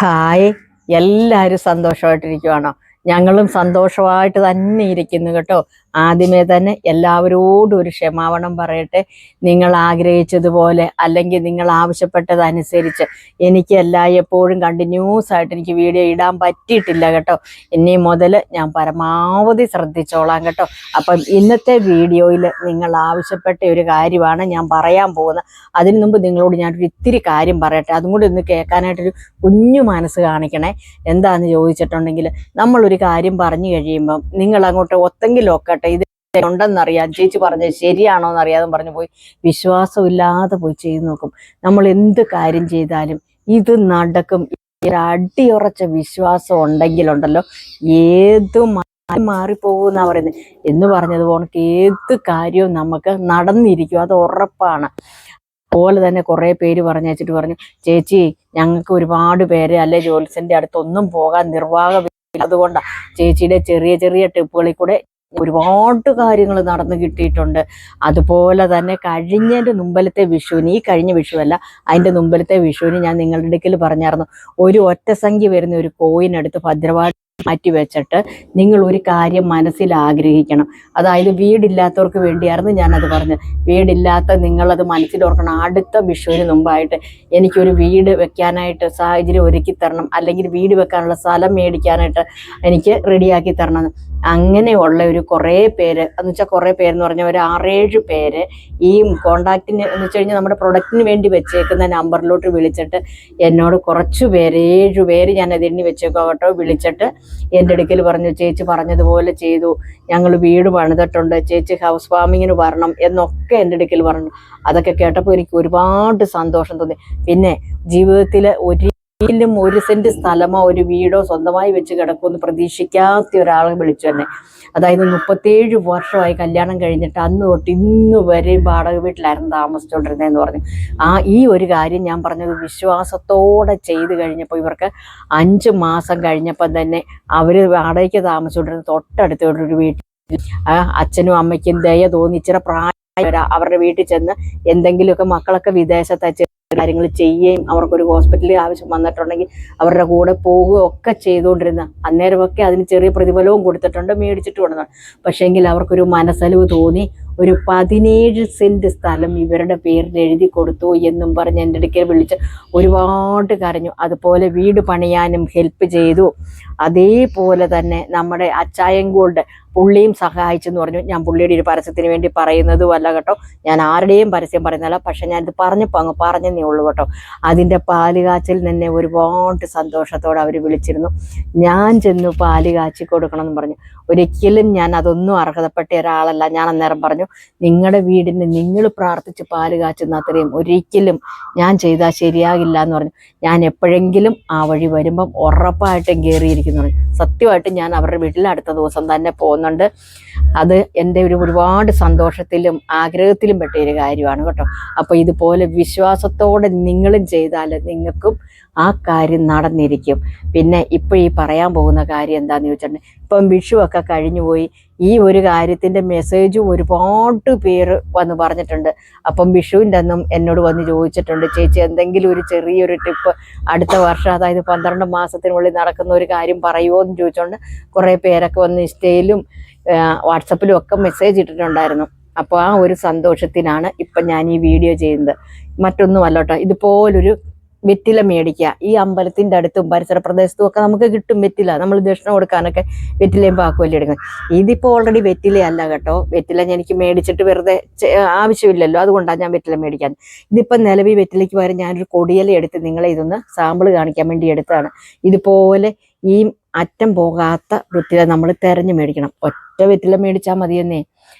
Hi, എല്ലാവരും സന്തോഷമായിട്ടിരിക്കുവാണോ? ഞങ്ങളും സന്തോഷമായിട്ട് തന്നെ ഇരിക്കുന്നു കേട്ടോ. ആദ്യമേ തന്നെ എല്ലാവരോടും ഒരു ക്ഷമാപണം പറയട്ടെ. നിങ്ങൾ ആഗ്രഹിച്ചതുപോലെ അല്ലെങ്കിൽ നിങ്ങൾ ആവശ്യപ്പെട്ടതനുസരിച്ച് എനിക്ക് എപ്പോഴും കണ്ടിന്യൂസ് ആയിട്ട് എനിക്ക് വീഡിയോ ഇടാൻ പറ്റിയിട്ടില്ല കേട്ടോ. ഇനി മുതൽ ഞാൻ പരമാവധി ശ്രദ്ധിച്ചോളാം കേട്ടോ. അപ്പം ഇന്നത്തെ വീഡിയോയിൽ നിങ്ങൾ ആവശ്യപ്പെട്ട ഒരു കാര്യമാണ് ഞാൻ പറയാൻ പോകുന്നത്. അതിനു മുമ്പ് നിങ്ങളോട് ഞാനൊരു ഇത്തിരി കാര്യം പറയട്ടെ. അതും കൂടി ഒന്ന് കേൾക്കാനായിട്ടൊരു കുഞ്ഞു മനസ്സ് കാണിക്കണേ. എന്താണെന്ന് ചോദിച്ചിട്ടുണ്ടെങ്കിൽ, നമ്മളൊരു കാര്യം പറഞ്ഞു കഴിയുമ്പം നിങ്ങൾ അങ്ങോട്ട് ഒത്തെങ്കിലും ഒക്കട്ടെ ഇത് ഉണ്ടെന്നറിയാം, ചേച്ചി പറഞ്ഞത് ശരിയാണോ എന്നറിയാതെ പറഞ്ഞു പോയി വിശ്വാസമില്ലാതെ പോയി ചെയ്തു നോക്കും. നമ്മൾ എന്ത് കാര്യം ചെയ്താലും ഇത് നടക്കും, അടിയുറച്ച വിശ്വാസം ഉണ്ടെങ്കിലുണ്ടല്ലോ ഏതും മാറിപ്പോകുന്ന പറയുന്നത് എന്ന് പറഞ്ഞതുപോലെ ഏത് കാര്യവും നമുക്ക് നടന്നിരിക്കും, അത് ഉറപ്പാണ്. അതുപോലെ തന്നെ കുറേ പേര് പറഞ്ഞു ചേച്ചി ഞങ്ങൾക്ക് ഒരുപാട് പേര് അല്ലെ ജോത്സ്യന്റെ അടുത്തൊന്നും പോകാൻ നിർവാഹമില്ല, അതുകൊണ്ടാണ് ചേച്ചിയുടെ ചെറിയ ചെറിയ ടിപ്പുകളിൽ കൂടെ ഒരുപാട് കാര്യങ്ങൾ നടന്നു കിട്ടിയിട്ടുണ്ട്. അതുപോലെ തന്നെ കഴിഞ്ഞതിൻ്റെ മുമ്പലത്തെ വിഷുവിന്, ഈ കഴിഞ്ഞ വിഷുവല്ല അതിൻ്റെ മുമ്പലത്തെ വിഷുവിന് ഞാൻ നിങ്ങളുടെ അടുക്കൽ പറഞ്ഞായിരുന്നു, ഒരു ഒറ്റ സംഖ്യ വരുന്ന ഒരു കോയിൻ എടുത്ത് ഭദ്രവാദി മാറ്റി വെച്ചിട്ട് നിങ്ങൾ ഒരു കാര്യം മനസ്സിൽ ആഗ്രഹിക്കണം. അതായത് വീടില്ലാത്തവർക്ക് വേണ്ടിയായിരുന്നു ഞാനത് പറഞ്ഞത്. വീടില്ലാത്ത നിങ്ങളത് മനസ്സിലോർക്കണം. അടുത്ത വിഷുവിന് മുമ്പായിട്ട് എനിക്കൊരു വീട് വെക്കാനായിട്ട് സാഹചര്യം ഒരുക്കി തരണം, അല്ലെങ്കിൽ വീട് വെക്കാനുള്ള സ്ഥലം മേടിക്കാനായിട്ട് എനിക്ക് റെഡിയാക്കി തരണം. അങ്ങനെയുള്ള ഒരു കുറേ പേര് എന്ന് വെച്ചാൽ കുറേ പേരെന്ന് പറഞ്ഞാൽ ഒരു 6-7 പേര് ഈ കോണ്ടാക്റ്റിന് എന്ന് വെച്ച് കഴിഞ്ഞാൽ നമ്മുടെ പ്രൊഡക്റ്റിന് വേണ്ടി വെച്ചേക്കുന്ന നമ്പറിലോട്ട് വിളിച്ചിട്ട് എന്നോട് കുറച്ച് പേര് 7 പേര് ഞാനത് എണ്ണി വെച്ചേക്കോ കേട്ടോ, വിളിച്ചിട്ട് എൻ്റെ അടുക്കൽ പറഞ്ഞു ചേച്ചി പറഞ്ഞതുപോലെ ചെയ്തു, ഞങ്ങൾ വീട് പണിതിട്ടുണ്ട്, ചേച്ചി ഹൗസ് വാമിങ്ങിന് വരണം എന്നൊക്കെ എൻ്റെ അടുക്കൽ പറഞ്ഞു. അതൊക്കെ കേട്ടപ്പോൾ എനിക്ക് ഒരുപാട് സന്തോഷം തോന്നി. പിന്നെ ജീവിതത്തിൽ ഒരു സെന്റ് സ്ഥലമോ ഒരു വീടോ സ്വന്തമായി വെച്ച് കിടക്കുമെന്ന് പ്രതീക്ഷിക്കാത്ത ഒരാളെ വിളിച്ചു തന്നെ. അതായത് 37 വർഷമായി കല്യാണം കഴിഞ്ഞിട്ട് അന്ന് തൊട്ട് ഇന്ന് വരെ വാടക വീട്ടിലായിരുന്നു താമസിച്ചുകൊണ്ടിരുന്നതെന്ന് പറഞ്ഞു. ഈ ഒരു കാര്യം ഞാൻ പറഞ്ഞത് വിശ്വാസത്തോടെ ചെയ്ത് കഴിഞ്ഞപ്പോൾ ഇവർക്ക് 5 മാസം കഴിഞ്ഞപ്പോൾ തന്നെ അവർ വാടകയ്ക്ക് താമസിച്ചുകൊണ്ടിരുന്ന തൊട്ടടുത്തൊരു വീട്ടിൽ അച്ഛനും അമ്മയ്ക്കും ദയ തോന്നി ഇച്ചിരി പ്രായം അവരുടെ വീട്ടിൽ ചെന്ന് എന്തെങ്കിലുമൊക്കെ, മക്കളൊക്കെ വിദേശത്ത് കാര്യങ്ങൾ ചെയ്യുകയും അവർക്കൊരു ഹോസ്പിറ്റലിൽ ആവശ്യം വന്നിട്ടുണ്ടെങ്കിൽ അവരുടെ കൂടെ പോവുകയും ഒക്കെ ചെയ്തുകൊണ്ടിരുന്ന അന്നേരമൊക്കെ അതിന് ചെറിയ പ്രതിഫലവും കൊടുത്തിട്ടുണ്ട്, മേടിച്ചിട്ട് കൊണ്ടുവന്നു. പക്ഷേങ്കിൽ അവർക്കൊരു മനസ്സലിവ് തോന്നി ഒരു 17 സെന്റ് സ്ഥലം ഇവരുടെ പേരിൽ എഴുതി കൊടുത്തു എന്നും പറഞ്ഞ് എൻ്റെ അടുക്കൽ വിളിച്ച് ഒരുപാട് കരഞ്ഞു. അതുപോലെ വീട് പണിയാനും ഹെൽപ്പ് ചെയ്തു. അതേപോലെ തന്നെ നമ്മുടെ അച്ചായൻ ഗോൾഡ് പുള്ളിയും സഹായിച്ചെന്ന് പറഞ്ഞു. ഞാൻ പുള്ളിയുടെ ഒരു പരസ്യത്തിന് വേണ്ടി പറയുന്നതും അല്ല കേട്ടോ, ഞാൻ ആരുടെയും പരസ്യം പറയുന്നതല്ല, പക്ഷെ ഞാനിത് പറഞ്ഞപ്പോൾ അങ്ങ് പറഞ്ഞതേ ഉള്ളൂ കേട്ടോ. അതിൻ്റെ പാല് കാച്ചിൽ തന്നെ ഒരുപാട് സന്തോഷത്തോടെ അവർ വിളിച്ചിരുന്നു. ഞാൻ ചെന്നു പാല് കാച്ചി കൊടുക്കണം എന്ന് പറഞ്ഞു. ഒരിക്കലും ഞാൻ അതൊന്നും അർഹതപ്പെട്ട ഒരാളല്ല. ഞാൻ അന്നേരം പറഞ്ഞു, നിങ്ങളുടെ വീടിന് നിങ്ങൾ പ്രാർത്ഥിച്ച് പാല് കാച്ചുന്ന അത്രയും ഒരിക്കലും ഞാൻ ചെയ്താൽ ശരിയാകില്ല എന്ന് പറഞ്ഞു. ഞാൻ എപ്പോഴെങ്കിലും ആ വഴി വരുമ്പം ഉറപ്പായിട്ടും കയറിയിരിക്കുന്നു. സത്യമായിട്ട് ഞാൻ അവരുടെ വീട്ടിൽ അടുത്ത ദിവസം തന്നെ പോകുന്നുണ്ട്. അത് എൻ്റെ ഒരുപാട് സന്തോഷത്തിലും ആഗ്രഹത്തിലും പെട്ട ഒരു കാര്യമാണ് കേട്ടോ. അപ്പോൾ ഇതുപോലെ വിശ്വാസത്തോടെ നിങ്ങളും ചെയ്താൽ നിങ്ങൾക്കും ആ കാര്യം നടന്നിരിക്കും. പിന്നെ ഇപ്പോൾ ഈ പറയാൻ പോകുന്ന കാര്യം എന്താണെന്ന് ചോദിച്ചിട്ടുണ്ടെങ്കിൽ, ഇപ്പം വിഷു ഒക്കെ കഴിഞ്ഞു പോയി. ഈ ഒരു കാര്യത്തിൻ്റെ മെസ്സേജും ഒരുപാട് പേര് വന്ന് പറഞ്ഞിട്ടുണ്ട്. അപ്പം വിഷുവിൻ്റെ അന്നും എന്നോട് വന്ന് ചോദിച്ചിട്ടുണ്ട്, ചേച്ചി എന്തെങ്കിലും ഒരു ചെറിയൊരു ടിപ്പ് അടുത്ത വർഷം, അതായത് 12 മാസത്തിനുള്ളിൽ നടക്കുന്ന ഒരു കാര്യം പറയുമോ എന്ന് ചോദിച്ചുകൊണ്ട് കുറേ പേരൊക്കെ വന്ന് ഇൻസ്റ്റയിലും വാട്സപ്പിലും ഒക്കെ മെസ്സേജ് ഇട്ടിട്ടുണ്ടായിരുന്നു. അപ്പോൾ ആ ഒരു സന്തോഷത്തിനാണ് ഇപ്പം ഞാൻ ഈ വീഡിയോ ചെയ്യുന്നത്. മറ്റൊന്നുമല്ല കേട്ടോ. ഇതുപോലൊരു വെറ്റില മേടിക്കുക. ഈ അമ്പലത്തിൻ്റെ അടുത്തും പരിസര പ്രദേശത്തും ഒക്കെ നമുക്ക് കിട്ടും വെറ്റില. നമ്മൾ ദക്ഷിണ കൊടുക്കാനൊക്കെ വെറ്റിലയും പാക്കുമല്ലേ എടുക്കുന്നത്. ഇതിപ്പോൾ ഓൾറെഡി വെറ്റിലയല്ല കേട്ടോ. വെറ്റില എനിക്ക് മേടിച്ചിട്ട് വെറുതെ ആവശ്യമില്ലല്ലോ, അതുകൊണ്ടാണ് ഞാൻ വെറ്റില മേടിക്കാൻ. ഇതിപ്പം നിലവിൽ വെറ്റിലയ്ക്ക് പകരം ഞാനൊരു കൊടിയില എടുത്ത് നിങ്ങളെ ഇതൊന്ന് സാമ്പിൾ കാണിക്കാൻ വേണ്ടി എടുത്തതാണ്. ഇതുപോലെ ഈ അറ്റം പോകാത്ത വെറ്റില നമ്മൾ തിരഞ്ഞു മേടിക്കണം. ഒറ്റ വെറ്റില മേടിച്ചാൽ മതിയെന്നേ.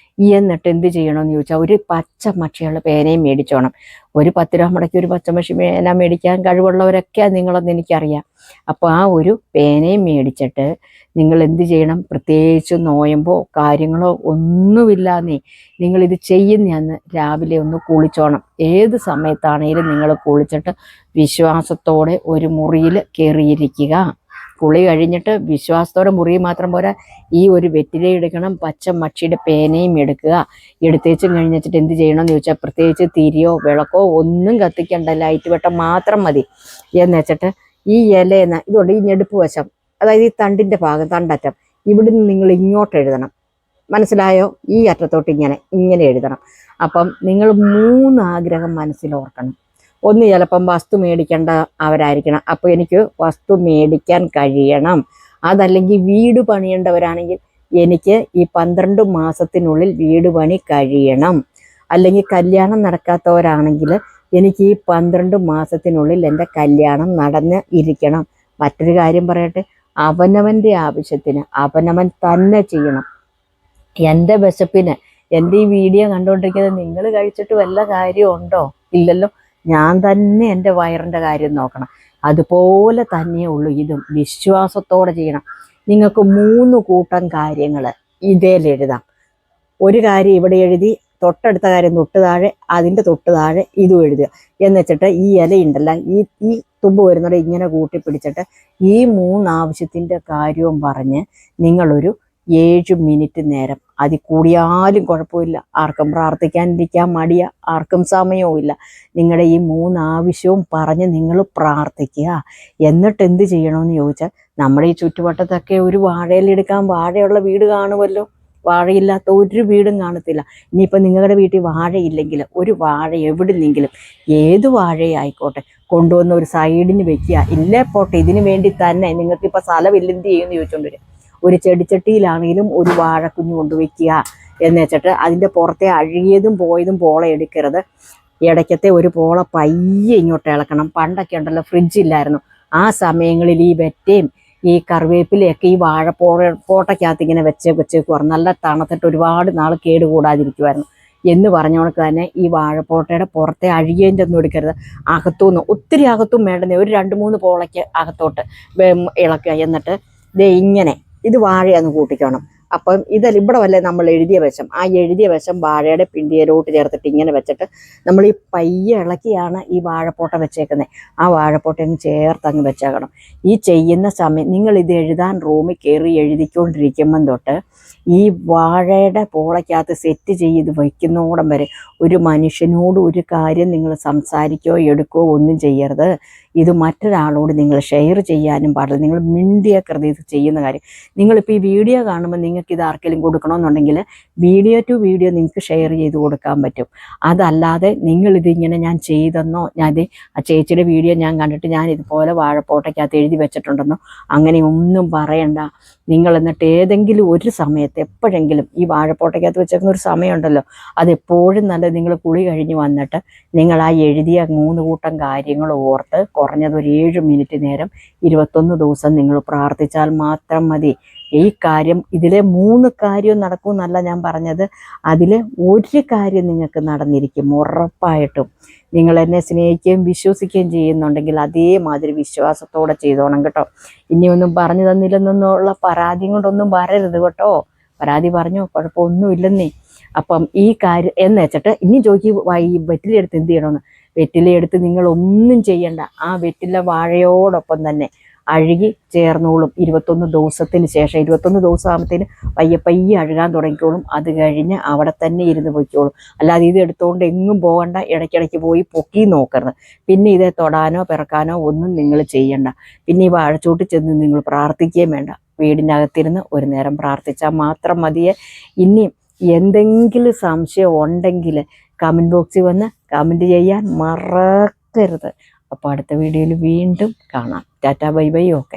എന്നിട്ട് എന്ത് ചെയ്യണമെന്ന് ചോദിച്ചാൽ, ഒരു പച്ച മഷിയുള്ള പേനയും മേടിച്ചോണം. ഒരു 10 രൂപ മുടക്കി ഒരു പച്ചമഷി പേന മേടിക്കാൻ കഴിവുള്ളവരൊക്കെ നിങ്ങളൊന്ന് എനിക്കറിയാം. അപ്പോൾ ആ ഒരു പേനയും മേടിച്ചിട്ട് നിങ്ങൾ എന്ത് ചെയ്യണം, പ്രത്യേകിച്ച് നോയമ്പോ കാര്യങ്ങളോ ഒന്നുമില്ലാന്നേ നിങ്ങളിത് ചെയ്യുന്നന്ന് രാവിലെ ഒന്ന് കുളിച്ചോണം. ഏത് സമയത്താണേലും നിങ്ങൾ കുളിച്ചിട്ട് വിശ്വാസത്തോടെ ഒരു മുറിയിൽ കയറിയിരിക്കുക. കുളി കഴിഞ്ഞിട്ട് വിശ്വാസത്തോടെ മുറി മാത്രം പോരാ, ഈ ഒരു വെറ്റില എടുക്കണം, പച്ച മഷിയുടെ പേനയും എടുക്കുക. എടുത്തേച്ചും കഴിഞ്ഞിട്ട് എന്ത് ചെയ്യണമെന്ന് ചോദിച്ചാൽ, പ്രത്യേകിച്ച് തിരിയോ വിളക്കോ ഒന്നും കത്തിക്കണ്ട, ലൈറ്റ് വെട്ടം മാത്രം മതി എന്ന് വെച്ചിട്ട് ഈ ഇലയെന്ന് ഇതുകൊണ്ട് ഈ ഞെടുപ്പ് വശം, അതായത് ഈ തണ്ടിൻ്റെ ഭാഗം, തണ്ടറ്റം, ഇവിടുന്ന് നിങ്ങൾ ഇങ്ങോട്ട് എഴുതണം. മനസ്സിലായോ? ഈ അറ്റത്തോട്ട് ഇങ്ങനെ എഴുതണം. അപ്പം നിങ്ങൾ 3 ആഗ്രഹം മനസ്സിലോർക്കണം. ഒന്ന്, ചിലപ്പം വസ്തു മേടിക്കേണ്ട അവരായിരിക്കണം, അപ്പോൾ എനിക്ക് വസ്തു മേടിക്കാൻ കഴിയണം. അതല്ലെങ്കിൽ വീട് പണിയേണ്ടവരാണെങ്കിൽ എനിക്ക് ഈ 12 മാസത്തിനുള്ളിൽ വീട് പണി കഴിയണം. അല്ലെങ്കിൽ കല്യാണം നടക്കാത്തവരാണെങ്കിൽ എനിക്ക് ഈ 12 മാസത്തിനുള്ളിൽ എൻ്റെ കല്യാണം നടന്ന് ഇരിക്കണം. മറ്റൊരു കാര്യം പറയട്ടെ, അവനവൻ്റെ ആവശ്യത്തിന് അവനവൻ തന്നെ ചെയ്യണം. എൻ്റെ വിശപ്പിന്, എൻ്റെ ഈ വീഡിയോ കണ്ടുകൊണ്ടിരിക്കുന്നത് നിങ്ങൾ കഴിച്ചിട്ട് വല്ല കാര്യമുണ്ടോ? ഇല്ലല്ലോ. ഞാൻ തന്നെ എൻ്റെ വയറിൻ്റെ കാര്യം നോക്കണം. അതുപോലെ തന്നെയേ ഉള്ളൂ ഇതും. വിശ്വാസത്തോടെ ചെയ്യണം. നിങ്ങൾക്ക് 3 കൂട്ടം കാര്യങ്ങൾ ഇതിലെഴുതാം. ഒരു കാര്യം ഇവിടെ എഴുതി, തൊട്ടടുത്ത കാര്യം തൊട്ട് താഴെ, അതിൻ്റെ തൊട്ട് താഴെ ഇതും എഴുതുക. എന്നുവെച്ചിട്ട് ഈ ഇലയുണ്ടല്ല, ഈ തുമ്പ് വരുന്നത് ഇങ്ങനെ കൂട്ടിപ്പിടിച്ചിട്ട് ഈ 3 ആവശ്യത്തിൻ്റെ കാര്യവും പറഞ്ഞ് നിങ്ങളൊരു 7 മിനിറ്റ് നേരം, അതിൽ കൂടിയാലും കുഴപ്പമില്ല, ആർക്കും പ്രാർത്ഥിക്കാനിരിക്കാൻ മടിയ, ആർക്കും സമയവും ഇല്ല, നിങ്ങളുടെ ഈ 3 ആവശ്യവും പറഞ്ഞ് നിങ്ങൾ പ്രാർത്ഥിക്കുക. എന്നിട്ട് എന്ത് ചെയ്യണമെന്ന് ചോദിച്ചാൽ, നമ്മുടെ ഈ ചുറ്റുവട്ടത്തൊക്കെ ഒരു വാഴയിലെടുക്കാൻ വാഴയുള്ള വീട് കാണുമല്ലോ. വാഴയില്ലാത്ത ഒരു വീടും കാണത്തില്ല. ഇനിയിപ്പോൾ നിങ്ങളുടെ വീട്ടിൽ വാഴയില്ലെങ്കിൽ ഒരു വാഴ എവിടുന്നെങ്കിലും, ഏത് വാഴയായിക്കോട്ടെ, കൊണ്ടുവന്ന് ഒരു സൈഡിന് വെക്കുക. ഇല്ലേ പോട്ടെ, ഇതിനു വേണ്ടി തന്നെ നിങ്ങൾക്കിപ്പോൾ സ്ഥലമില്ല, എന്ത് ചെയ്യുമെന്ന് ചോദിച്ചുകൊണ്ട് വരും. ഒരു ചെടിച്ചട്ടിയിലാണെങ്കിലും ഒരു വാഴക്കുഞ്ഞ് കൊണ്ടുവയ്ക്കുക. എന്ന് വെച്ചിട്ട് അതിൻ്റെ പുറത്തെ അഴുകിയതും പോയതും പോള എടുക്കരുത്. ഇടയ്ക്കത്തെ ഒരു പോള പയ്യെ ഇങ്ങോട്ട് ഇളക്കണം. പണ്ടൊക്കെ ഉണ്ടല്ലോ, ഫ്രിഡ്ജില്ലായിരുന്നു, ആ സമയങ്ങളിൽ ഈ വെറ്റയും ഈ കറിവേപ്പിലയൊക്കെ ഈ പോട്ടയ്ക്കകത്ത് ഇങ്ങനെ വെച്ചേക്കുമായിരുന്നു. നല്ല തണുത്തിട്ട് ഒരുപാട് നാൾ കേടുകൂടാതിരിക്കുമായിരുന്നു. എന്ന് പറഞ്ഞവർക്ക് തന്നെ ഈ വാഴപ്പോട്ടയുടെ പുറത്തെ അഴുകിയതിൻ്റെ ഒന്നും എടുക്കരുത്. അകത്തുനിന്ന് ഒത്തിരി അകത്തും വേണ്ടുന്ന ഒരു 2-3 പോളയ്ക്ക് അകത്തോട്ട് ഇളക്കുക. എന്നിട്ട് ഇങ്ങനെ ഇത് വാഴയൊന്ന് കൂട്ടിക്കണം. അപ്പം ഇവിടെ വല്ല നമ്മൾ എഴുതിയ വശം, ആ എഴുതിയ വശം വാഴയുടെ പിണ്ടിയിലോട്ട് ചേർത്തിട്ട് ഇങ്ങനെ വെച്ചിട്ട് നമ്മൾ ഈ പയ്യെ ഇളക്കിയാണ് ഈ വാഴപ്പോട്ട വെച്ചേക്കുന്നത്. ആ വാഴപ്പോട്ട അങ്ങ് ചേർത്തങ്ങ് വെച്ചേക്കണം. ഈ ചെയ്യുന്ന സമയം നിങ്ങളിത് എഴുതാൻ റൂമിൽ കയറി എഴുതിക്കൊണ്ടിരിക്കുമ്പം തൊട്ട് ഈ വാഴയുടെ പോളയ്ക്കകത്ത് സെറ്റ് ചെയ്ത് വയ്ക്കുന്നോടം വരെ ഒരു മനുഷ്യനോട് ഒരു കാര്യം നിങ്ങൾ സംസാരിക്കുകയോ എടുക്കുകയോ ഒന്നും ചെയ്യരുത്. ഇത് മറ്റൊരാളോട് നിങ്ങൾ ഷെയർ ചെയ്യാനും പാടില്ല. നിങ്ങൾ മിണ്ടിയ കൃതി ചെയ്യുന്ന കാര്യം. നിങ്ങളിപ്പോൾ ഈ വീഡിയോ കാണുമ്പോൾ നിങ്ങൾക്ക് ഇത് ആർക്കെങ്കിലും കൊടുക്കണമെന്നുണ്ടെങ്കിൽ വീഡിയോ ടു വീഡിയോ നിങ്ങൾക്ക് ഷെയർ ചെയ്ത് കൊടുക്കാൻ പറ്റും. അതല്ലാതെ നിങ്ങളിതിങ്ങനെ ഞാൻ ചെയ്തെന്നോ, ആ ചേച്ചിയുടെ വീഡിയോ ഞാൻ കണ്ടിട്ട് ഞാൻ ഇതുപോലെ വാഴപ്പോട്ടയ്ക്കകത്ത് എഴുതി വെച്ചിട്ടുണ്ടെന്നോ അങ്ങനെ ഒന്നും പറയണ്ട. നിങ്ങൾ എന്നിട്ട് ഏതെങ്കിലും ഒരു സമയത്ത് എപ്പോഴെങ്കിലും ഈ വാഴപ്പോട്ടയ്ക്കകത്ത് വെച്ചേക്കുന്ന ഒരു സമയമുണ്ടല്ലോ, അതെപ്പോഴും നല്ലത്. നിങ്ങൾ കുളി കഴിഞ്ഞ് വന്നിട്ട് നിങ്ങൾ ആ എഴുതിയ 3 കൂട്ടം കാര്യങ്ങൾ ഓർത്ത് കുറഞ്ഞത് ഒരു 7 മിനിറ്റ് നേരം 21 ദിവസം നിങ്ങൾ പ്രാർത്ഥിച്ചാൽ മാത്രം മതി. ഈ കാര്യം, ഇതിലെ 3 കാര്യവും നടക്കുമെന്നല്ല ഞാൻ പറഞ്ഞത്, അതിൽ ഒരു കാര്യം നിങ്ങൾക്ക് നടന്നിരിക്കും ഉറപ്പായിട്ടും. നിങ്ങൾ എന്നെ സ്നേഹിക്കുകയും വിശ്വസിക്കുകയും ചെയ്യുന്നുണ്ടെങ്കിൽ അതേമാതിരി വിശ്വാസത്തോടെ ചെയ്തോണം കേട്ടോ. ഇനിയൊന്നും പറഞ്ഞു തന്നില്ലെന്നുള്ള പരാതി കൊണ്ടൊന്നും വരരുത് കേട്ടോ. പരാതി പറഞ്ഞോ, കുഴപ്പമൊന്നുമില്ലെന്നേ. അപ്പം ഈ കാര്യം എന്ന് വെച്ചിട്ട് ഇനി ചോദിക്കും, ഈ വെറ്റിലയെടുത്ത് എന്ത് ചെയ്യണമെന്ന്. വെറ്റിലയെടുത്ത് നിങ്ങളൊന്നും ചെയ്യണ്ട. ആ വെറ്റില വാഴയോടൊപ്പം തന്നെ അഴുകി ചേർന്നോളും. 21 ദിവസത്തിന് ശേഷം, 21 ദിവസം ആകുമ്പത്തേന് പയ്യെ അഴുകാൻ തുടങ്ങിക്കോളും. അത് കഴിഞ്ഞ് അവിടെ തന്നെ ഇരുന്ന് പൊയ്ക്കോളും. അല്ലാതെ ഇത് എടുത്തുകൊണ്ട് എങ്ങും പോകണ്ട, ഇടയ്ക്കിടയ്ക്ക് പോയി പൊക്കി നോക്കരുത്. പിന്നെ ഇതേ തൊടാനോ പിറക്കാനോ ഒന്നും നിങ്ങൾ ചെയ്യണ്ട. പിന്നെ ഈ വാഴച്ചോട്ടിൽ ചെന്ന് നിങ്ങൾ പ്രാർത്ഥിക്കുകയും വേണ്ട. വീടിൻ്റെ അകത്തിരുന്ന് ഒരു നേരം പ്രാർത്ഥിച്ചാൽ മാത്രം മതിയെ. ഇനി എന്തെങ്കിലും സംശയം ഉണ്ടെങ്കിൽ കമൻറ്റ് ബോക്സിൽ വന്ന് കമൻറ്റ് ചെയ്യാൻ മറക്കരുത്. അപ്പോൾ അടുത്ത വീഡിയോയിൽ വീണ്ടും കാണാം. Tata bye bye. ഓക്കെ.